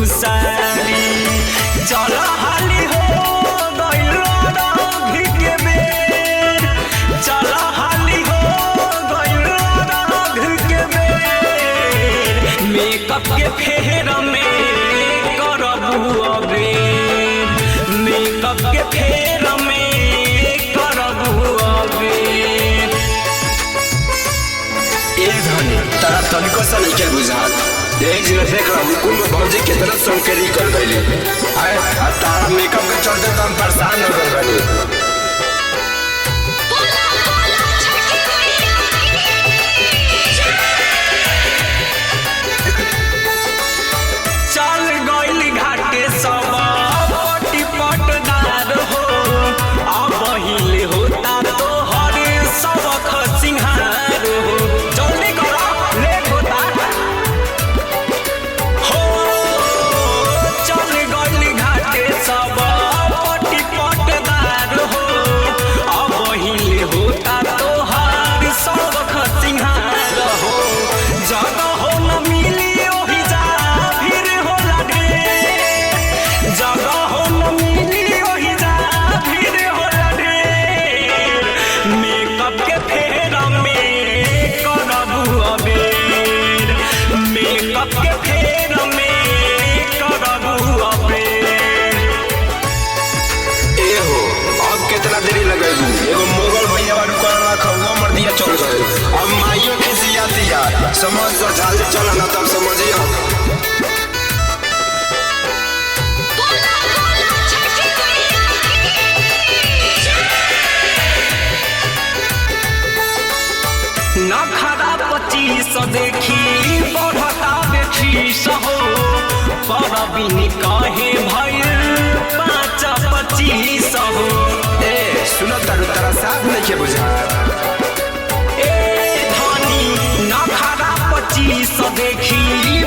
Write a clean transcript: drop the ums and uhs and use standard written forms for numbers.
तू सारी चल हाली हो गइल राघी के बेर चल हाली हो गइल राघी के बेर मेकअप के फेर में करबू अबेर मेकअप के फेर में करबू अबेर। ए धनी तारा तनिको सा नहीं के बुझात एक दिन देख रहा मुकुल में भौजी कितना संकेरी कर गई आए तारा मेकअप के चलते तो हम परेशान हो गए बनी। चल गइल घाटे सब पटी पटदार हो अब हिले होता तो हरे सब खसिंहार हो जल्दी करो ले होता हो चल गइल घाटे सब पटी पटदार हो अब हिले होता तो हरे सब खसिंहार हो जगह हो न मिली ओही जा फिर होला ढेर जगह हो न मिली ओही जा फिर होला ढेर मेकअप के फेर में करबू अबेर मेकअप के फेर में करबू अबेर। ए हो अब कितना देरी लगेगी एगो मोगल भैया वाला कर रखा हुआ मर दिया चल गए अब माइयों की सिया दिया समझ तो जल्दी चला ना तब समझियो। नखरा 25 देखी बढ़ता बेखीस हो पर बिन कहे भइल 5-25 हो। ए सुनो तारू तारा साथ नहीं के बुझात ए धनी नखरा 25 देखी